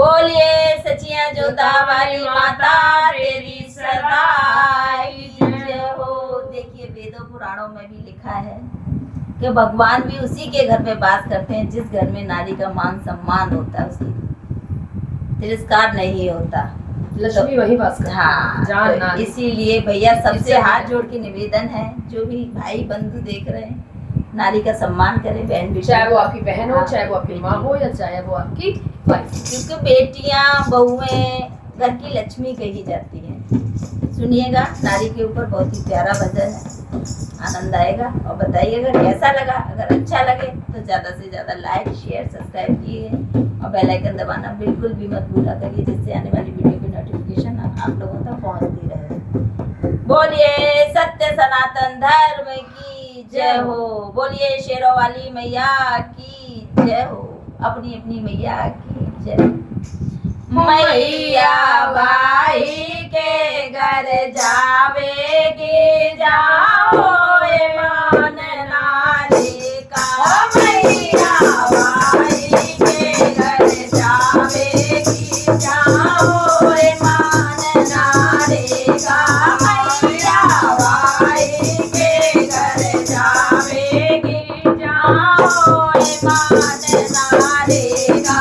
बोलिए सचिया जोधा वाली माता तेरी सदाई जय हो। देखिए वेदों पुराणों में भी लिखा है कि भगवान भी उसी के घर में वास करते हैं जिस घर में नारी का मान सम्मान होता है, उसकी तिरस्कार नहीं होता। लक्ष्मी वही वास करती है। हाँ, तो इसीलिए भैया सबसे हाथ जोड़ के निवेदन है, जो भी भाई बंधु देख रहे हैं, नारी का सम्मान करें। बहन भी, चाहे वो आपकी बहन हो, चाहे वो आपकी माँ हो, या चाहे वो आपकी वाइफ, क्योंकि बेटियां बहुएं घर की लक्ष्मी कही जाती हैं। सुनिएगा, नारी के ऊपर बहुत ही प्यारा भजन है, आनंद आएगा। और बताइएगा कैसा लगा। अगर अच्छा लगे तो ज़्यादा से ज़्यादा लाइक शेयर सब्सक्राइब कीजिए और बेल आइकन दबाना बिल्कुल भी मत भूला करिए, जिससे आने वाली वीडियो की नोटिफिकेशन आप लोगों तक पहुंचती रहे। बोलिए सत्य सनातन धर्म की जय हो। बोलिए शेरों वाली मैया की जय हो। अपनी अपनी मैया की जय। मैया बाई के घर जावेगी, जाओ मान नारी का। मैया बाई के घर जावेगी, जाओ मान नारी का। मैया बाई के घर जावेगी, जाओ मान नारी का।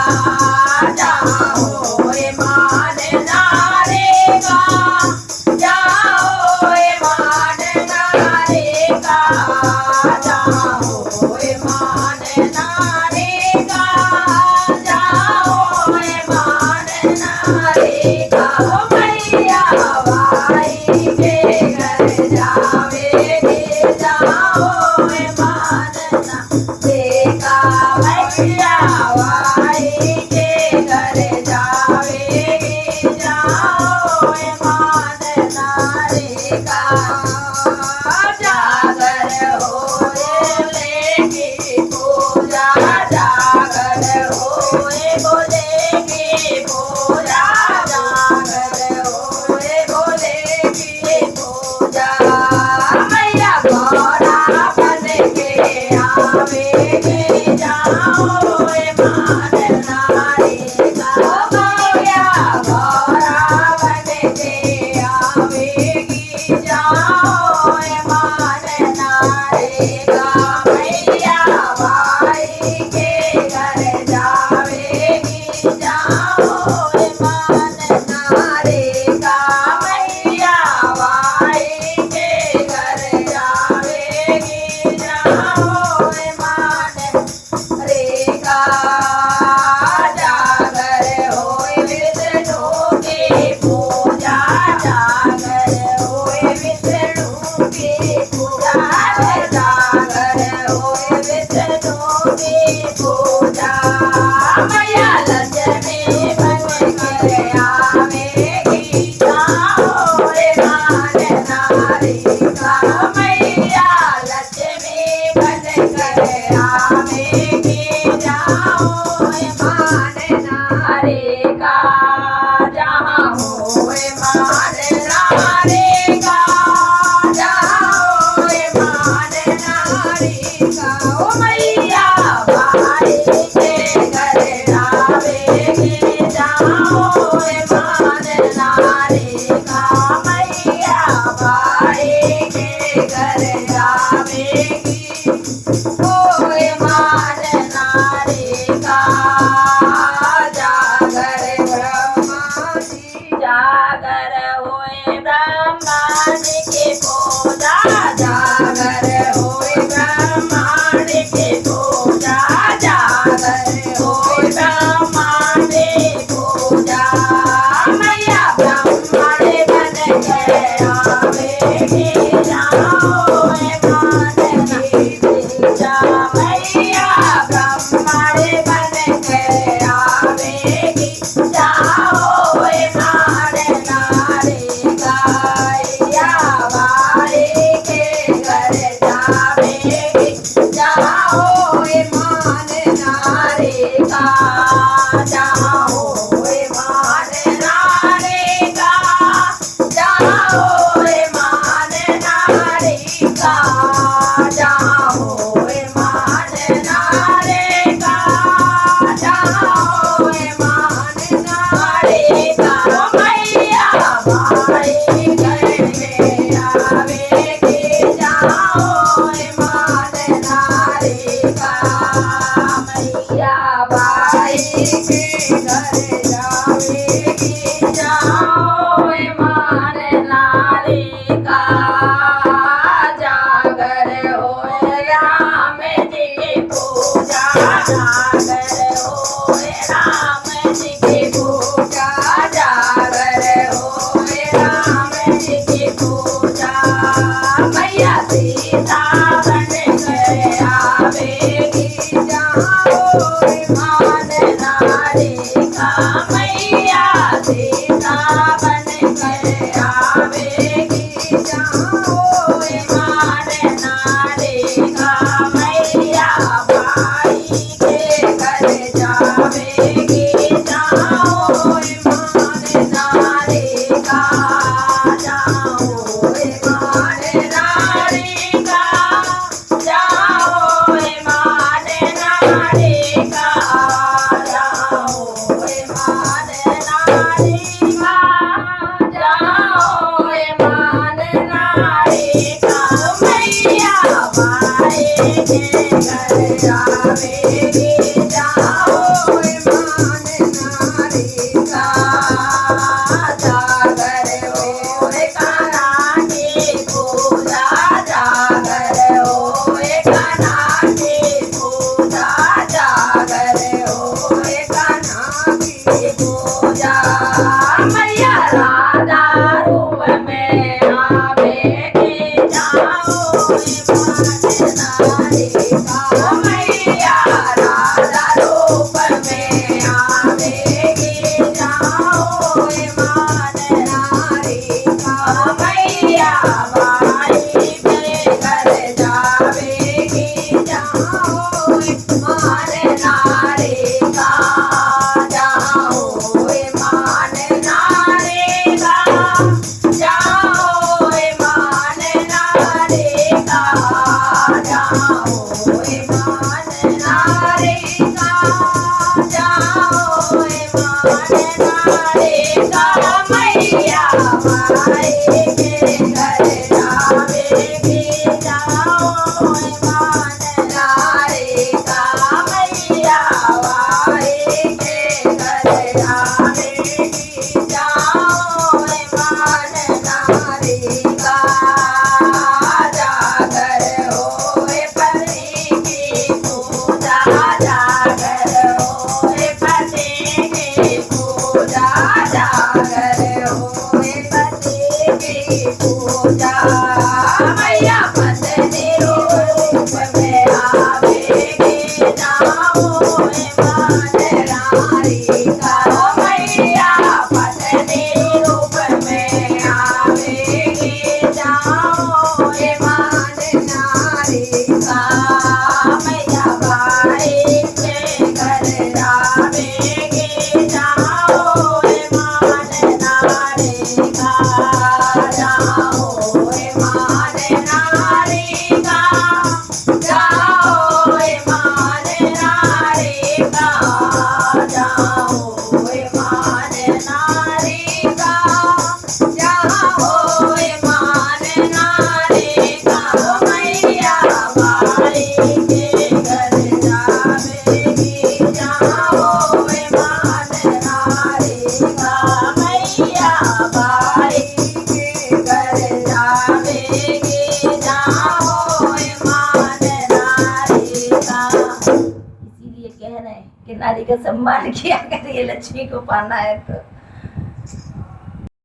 के घर जावेगी जाओ मान नारी का जागर होए राम जी की पूजा जागर होए राम जी की पूजा जागर होए राम जी की पूजा मैया सीता बन के आवेगी जाओ मान नारी का मैया सीता बन के आवेगी जाओ मान नारी का मैया भाई के घर जावेगी जाओ मान नारी का जाओ मान नारी का जाओ मान नारी का जाओ मान नारी का जाओ मान नारी का मैया भाई के घर जावेगी जाओ मान नारी का जागर होए कान्हा की पूजा जागर होए कान्हा की पूजा जागर होए कान्हा की पूजा मैया राधा रूप में आवेगी जाओ मान नारी का मैया राधा रूप में आवेगी जाओ मान नारी का मैया भाई के घर जावेगी जाओ मान नारी का जाओ मान नारी का जाओ मान नारी का जाओ मान नारी का जाओ मान नारी का मैया भाई के घर जावेगी जाओ मान नारी का मैया भाई के घर जावेगी जाओ मान नारी का जागर होए पति की पूजा जागर होए पति की पूजा जागर होए पति की पूजा मैया पत्नी रूप में आवेगी जाओ मान नारी का मैया पत्नी रूप में आवेगी जाओ मान नारी का मैया भाई के घर जावेगी जाओ मान नारी का जाओ मान नारी का जाओ मान नारी का जाओ मान नारी का जाओ मान नारी का मैया भाई के घर जावेगी जाओ मान नारी का मैया भाई के घर जावेगी जाओ मान नारी का। इसीलिए कह रहे हैं कि नारी का सम्मान किया करिए, लक्ष्मी को पाना है तो।